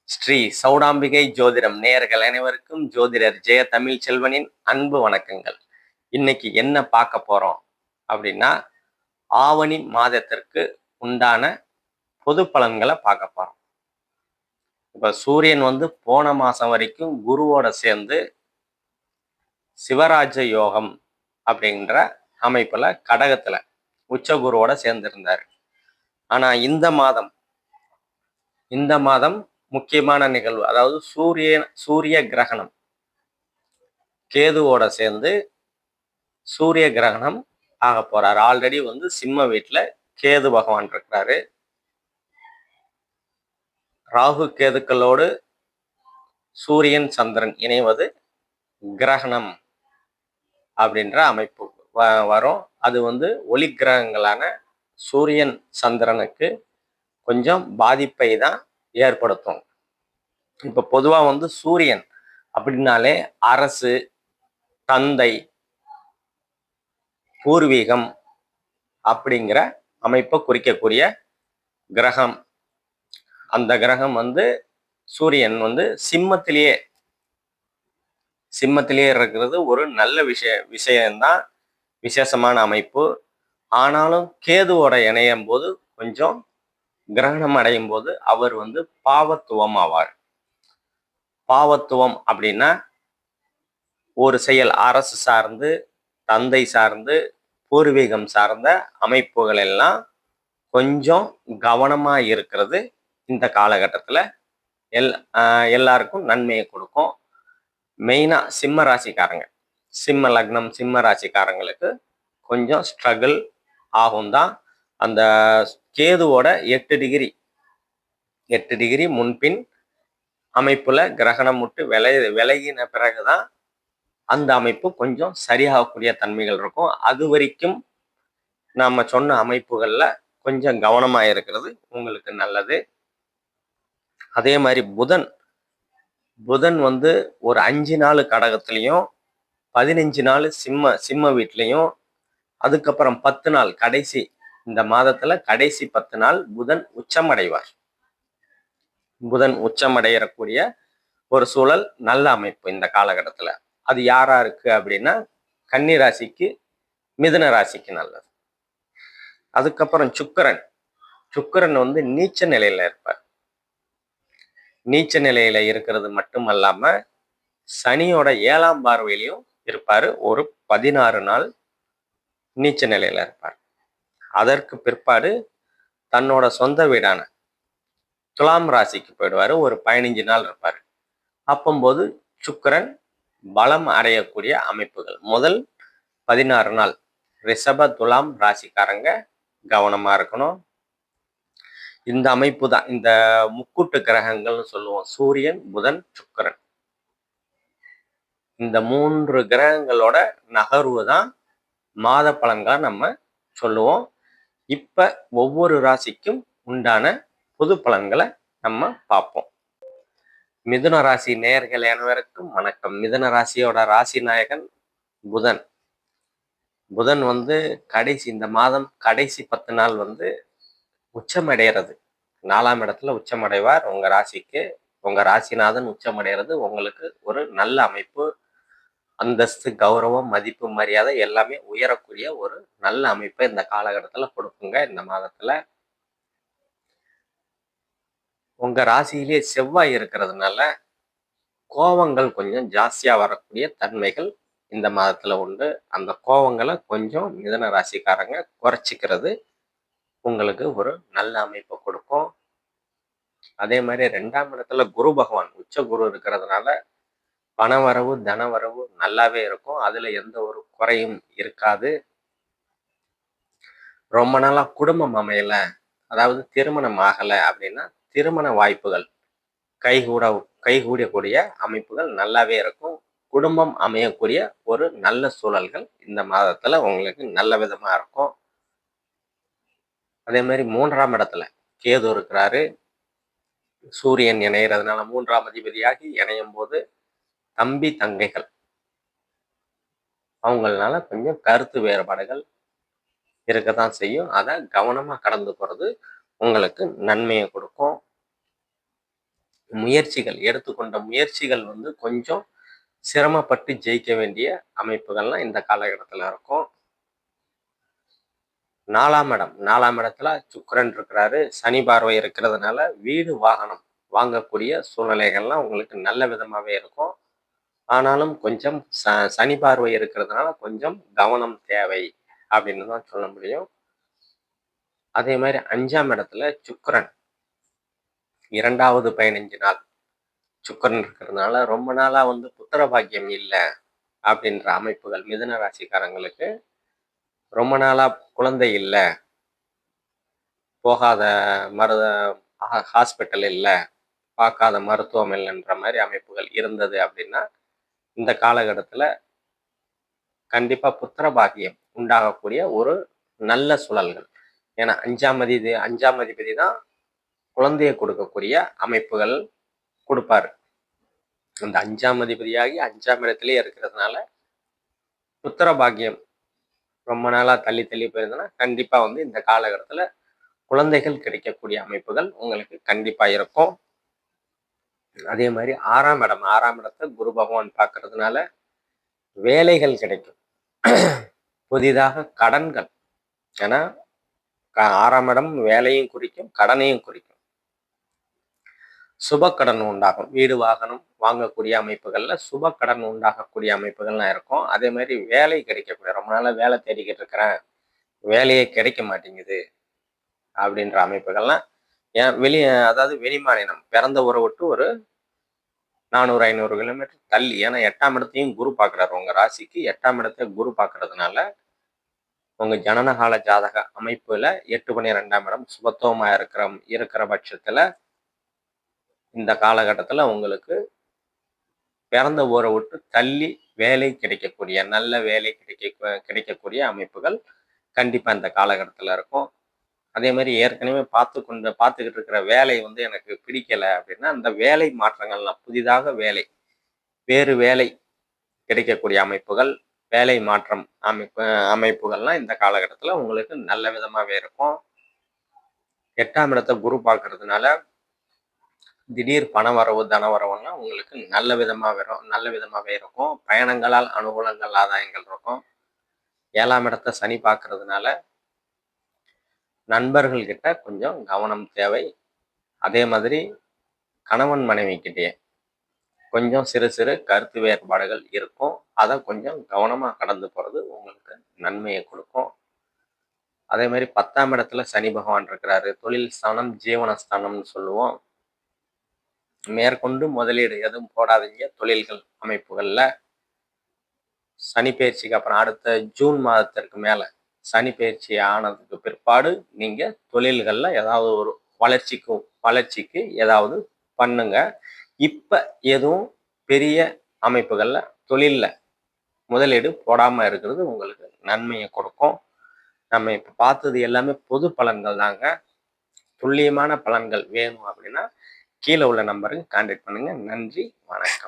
ஸ்ரீ சௌடாம்பிகை ஜோதிடம் நேயர்கள் அனைவருக்கும் ஜோதிடர் ஜெய தமிழ் செல்வனின் அன்பு வணக்கங்கள். இன்னைக்கு என்ன பார்க்க போறோம் அப்படின்னா, ஆவணி மாதத்திற்கு உண்டான பொது பலன்களை பார்க்க போறோம். இப்ப சூரியன் போன மாசம் வரைக்கும் குருவோட சேர்ந்து சிவராஜ யோகம் அப்படின்ற அமைப்புல கடகத்துல உச்ச குருவோட சேர்ந்து இருந்தாரு. ஆனா இந்த மாதம் முக்கியமான நிகழ்வு, அதாவது சூரிய கிரகணம், கேதுவோட சேர்ந்து சூரிய கிரகணம் ஆக போறாரு. ஆல்ரெடி சிம்ம வீட்டுல கேது பகவான் இருக்கிறாரு. ராகு கேதுக்களோடு சூரியன் சந்திரன் இணைவது கிரகணம் அப்படின்ற அமைப்பு வரும். அது ஒளி கிரகங்களான சூரியன் சந்திரனுக்கு கொஞ்சம் பாதிப்பை தான் ஏற்படுத்தும். இப்ப பொதுவா சூரியன் அப்படின்னாலே அரசு, தந்தை, பூர்வீகம் அப்படிங்கிற அமைப்பை குறிக்கக்கூடிய கிரகம். அந்த கிரகம் சூரியன் சிம்மத்திலேயே இருக்கிறது ஒரு நல்ல விஷயம்தான், விசேஷமான அமைப்பு. ஆனாலும் கேதுவோட இணையும் போது கொஞ்சம் கிரகணம் அடையும் போது அவர் பாவத்துவம் ஆவார். பாவத்துவம் அப்படின்னா ஒரு செயல் அரசு சார்ந்து, தந்தை சார்ந்து, பூர்வீகம் சார்ந்த அமைப்புகள் எல்லாம் கொஞ்சம் கவனமா இருக்கிறது இந்த காலகட்டத்துல எல்லாருக்கும் நன்மையை கொடுக்கும். மெயினா சிம்ம ராசிக்காரங்க, சிம்ம லக்னம், சிம்ம ராசிக்காரங்களுக்கு கொஞ்சம் ஸ்ட்ரகிள் ஆகும் தான். அந்த கேதுவோட 8 டிகிரி முன்பின் அமைப்புல கிரகணம் விட்டு விலகின பிறகுதான் அந்த அமைப்பு கொஞ்சம் சரியாகக்கூடிய தன்மைகள் இருக்கும். அது வரைக்கும் நாம சொன்ன அமைப்புகள்ல கொஞ்சம் கவனமா இருக்கிறது உங்களுக்கு நல்லது. அதே மாதிரி புதன் ஒரு 5 நாள் கடகத்திலையும் 15 நாள் சிம்ம வீட்லையும், அதுக்கப்புறம் 10 நாள் கடைசி இந்த மாதத்துல கடைசி 10 நாள் புதன் உச்சமடைவார். புதன் உச்சமடையக்கூடிய ஒரு சூழல் நல்ல அமைப்பு இந்த காலகட்டத்துல. அது யாரா இருக்கு அப்படின்னா, கன்னி ராசிக்கு, மிதுன ராசிக்கு நல்லது. அதுக்கப்புறம் சுக்கிரன் நீச்ச நிலையில இருப்பார். நீச்ச நிலையில இருக்கிறது மட்டுமல்லாம சனியோட 7ஆம் பார்வையிலையும் இருப்பாரு. ஒரு 16 நாள் நீச்ச நிலையில இருப்பார். அதற்கு பிற்பாடு தன்னோட சொந்த வீடான துலாம் ராசிக்கு போயிடுவாரு. ஒரு 15 நாள் இருப்பாரு. அப்பம்போது சுக்கிரன் பலம் அடையக்கூடிய அமைப்புகள். முதல் 16 நாள் ரிஷப, துலாம் ராசிக்காரங்க கவனமா இருக்கணும். இந்த அமைப்பு தான் இந்த முக்கூட்டு கிரகங்கள்னு சொல்லுவோம். சூரியன், புதன், சுக்கிரன், இந்த 3 கிரகங்களோட நகர்வு தான் மாத பலன்களை நம்ம சொல்லுவோம். இப்ப ஒவ்வொரு ராசிக்கும் உண்டான பொது பலன்களை நம்ம பார்ப்போம். மிதுன ராசி நேயர்கள் அனைவருக்கும் வணக்கம். மிதுன ராசியோட ராசி நாயகன் புதன். புதன் கடைசி இந்த மாதம் கடைசி 10 நாள் உச்சமடைகிறது. 4ஆம் இடத்துல உச்சமடைவார். உங்க ராசிக்கு உங்க ராசிநாதன் உச்சமடைகிறது உங்களுக்கு ஒரு நல்ல அமைப்பு. அந்தஸ்து, கௌரவம், மதிப்பு, மரியாதை எல்லாமே உயரக்கூடிய ஒரு நல்ல அமைப்பை இந்த காலகட்டத்துல கொடுக்குங்க. இந்த மாதத்துல உங்க ராசியிலே செவ்வாய் இருக்கிறதுனால கோபங்கள் கொஞ்சம் ஜாஸ்தியா வரக்கூடிய தன்மைகள் இந்த மாதத்துல உண்டு. அந்த கோபங்களை கொஞ்சம் மிதுன ராசிக்காரங்க குறைச்சிக்கிறது உங்களுக்கு ஒரு நல்ல அமைப்பை கொடுக்கும். அதே மாதிரி 2ஆம் இடத்துல குரு பகவான் உச்ச குரு இருக்கிறதுனால பணவரவு, தனவரவு நல்லாவே இருக்கும். அதுல எந்த ஒரு குறையும் இருக்காது. ரொம்ப நாளா குடும்பம் அமையல, அதாவது திருமணம் ஆகலை அப்படின்னா திருமண வாய்ப்புகள் கைகூடக்கூடிய அமைப்புகள் நல்லாவே இருக்கும். குடும்பம் அமையக்கூடிய ஒரு நல்ல சூழல்கள் இந்த மாதத்துல உங்களுக்கு நல்ல விதமா இருக்கும். அதே மாதிரி 3ஆம் இடத்துல கேது இருக்கிறாரு. சூரியன் இணைகிறதுனால 3ஆம் அதிபதியாகி இணையும் போது தம்பி, தங்கைகள் அவங்களால கொஞ்சம் கருத்து வேறுபாடுகள் இருக்கத்தான் செய்யும். அதை கவனமா கடந்து போறது உங்களுக்கு நன்மையை கொடுக்கும். முயற்சிகள் எடுத்துக்கொண்ட முயற்சிகள் வந்து கொஞ்சம் சிரமப்பட்டு ஜெயிக்க வேண்டிய அமைப்புகள்லாம் இந்த காலகட்டத்துல இருக்கும். 4ஆம் இடம் 4ஆம் இடத்துல சுக்கிரன் இருக்கிறாரு. சனி பார்வை இருக்கிறதுனால வீடு வாகனம் வாங்கக்கூடிய சூழ்நிலைகள்லாம் உங்களுக்கு நல்ல விதமாவே இருக்கும். ஆனாலும் கொஞ்சம் சனி பார்வை இருக்கிறதுனால கொஞ்சம் கவனம் தேவை அப்படின்னு தான் சொல்ல முடியும். அதே மாதிரி 5ஆம் இடத்துல சுக்கிரன் 2வது 15 நாள் சுக்கிரன் இருக்கிறதுனால ரொம்ப நாளா வந்து புத்திர பாக்கியம் இல்லை அப்படின்ற அமைப்புகள் மிதுன ராசிக்காரங்களுக்கு ரொம்ப நாளா குழந்தை இல்லை, போகாத மரு ஹாஸ்பிட்டல் இல்லை, பார்க்காத மருத்துவம் இல்லைன்ற மாதிரி அமைப்புகள் இருந்தது அப்படின்னா இந்த காலகட்டத்தில் கண்டிப்பா புத்திர பாக்கியம் உண்டாகக்கூடிய ஒரு நல்ல சூழல்கள். ஏன்னா 5ஆம் அதிபதி தான் குழந்தையை கொடுக்கக்கூடிய அமைப்புகள் கொடுப்பாரு. அந்த 5ஆம் அதிபதியாகி 5ஆம் இடத்திலே இருக்கிறதுனால புத்திர பாக்கியம் ரொம்ப நாளா தள்ளி தள்ளி போயிருந்ததுன்னா கண்டிப்பா வந்து இந்த காலகட்டத்துல குழந்தைகள் கிடைக்கக்கூடிய அமைப்புகள் உங்களுக்கு கண்டிப்பா இருக்கும். அதே மாதிரி 6ஆம் இடத்தை குரு பகவான் பார்க்கறதுனால வேலைகள் கிடைக்கும். புதிதாக கடன்கள், ஏன்னா 6ஆம் இடம் வேலையும் குறிக்கும், கடனையும் குறிக்கும். சுப கடன் உண்டாகும். வீடு வாகனம் வாங்கக்கூடிய அமைப்புகள்ல சுப கடன் உண்டாகக்கூடிய அமைப்புகள்லாம் இருக்கும். அதே மாதிரி வேலை கிடைக்கக்கூடிய, ரொம்ப நாளா வேலை தேடிக்கிட்டு இருக்கிறேன், வேலையே கிடைக்க மாட்டேங்குது அப்படின்ற அமைப்புகள்லாம் ஏன் அதாவது வெளிமாநிலம் பிறந்த ஊரை விட்டு ஒரு 400-500 கிலோமீட்டர் தள்ளி, ஏன்னா 8ஆம் இடத்தையும் குரு பார்க்குறாரு. உங்க ராசிக்கு 8ஆம் இடத்தை குரு பார்க்கறதுனால உங்க ஜனனகால ஜாதக அமைப்புல 8-12ஆம் இடம் சுபத்துவமா இருக்கிற பட்சத்துல இந்த காலகட்டத்துல உங்களுக்கு பிறந்த ஊரை விட்டு தள்ளி வேலை கிடைக்கக்கூடிய, நல்ல வேலை கிடைக்கக்கூடிய அமைப்புகள் கண்டிப்பா இந்த காலகட்டத்துல இருக்கும். அதே மாதிரி ஏற்கனவே பார்த்துக்கிட்டு இருக்கிற வேலை வந்து எனக்கு பிடிக்கல அப்படின்னா அந்த வேலை மாற்றங்கள்லாம் புதிதாக வேறு வேலை கிடைக்கக்கூடிய அமைப்புகள், வேலை மாற்றம் அமைப்புகள்லாம் இந்த காலகட்டத்துல உங்களுக்கு நல்ல விதமாவே இருக்கும். 8ஆம் இடத்தை குரு பார்க்கறதுனால திடீர் பணவரவு தனவரவுன்னா உங்களுக்கு நல்ல விதமாவே இருக்கும். பயணங்களால் அனுகூலங்கள் ஆதாயங்கள் இருக்கும். 7ஆம் இடத்தை சனி பார்க்கறதுனால நண்பர்கள் கிட்ட கொஞ்சம் கவனம் தேவை. அதே மாதிரி கணவன் மனைவி கிட்டே கொஞ்சம் சிறு சிறு கருத்து வேறுபாடுகள் இருக்கும். அதை கொஞ்சம் கவனமா கடந்து போறது உங்களுக்கு நன்மையை கொடுக்கும். அதே மாதிரி 10ஆம் இடத்துல சனி பகவான் இருக்கிறாரு. தொழில் ஸ்தானம் ஜீவனஸ்தானம்னு சொல்லுவோம். மேற்கொண்டு முதலீடு எதுவும் போடாதீங்க தொழில்கள் அமைப்புகள்ல. சனி பயிற்சிக்கு அப்புறம் அடுத்த ஜூன் மாதத்திற்கு மேல சனி பயிற்சி ஆனதுக்கு பிற்பாடு நீங்க தொழில்கள்ல ஏதாவது ஒரு வளர்ச்சிக்கு ஏதாவது பண்ணுங்க. இப்ப எதுவும் பெரிய அமைப்புகள்ல தொழில்ல முதலீடு போடாம இருக்கிறது உங்களுக்கு நன்மையை கொடுக்கும். நம்ம இப்ப பார்த்தது எல்லாமே பொது பலன்கள் தாங்க. துல்லியமான பலன்கள் வேணும் அப்படின்னா கீழே உள்ள நம்பருக்கு கான்டாக்ட் பண்ணுங்க. நன்றி, வணக்கம்.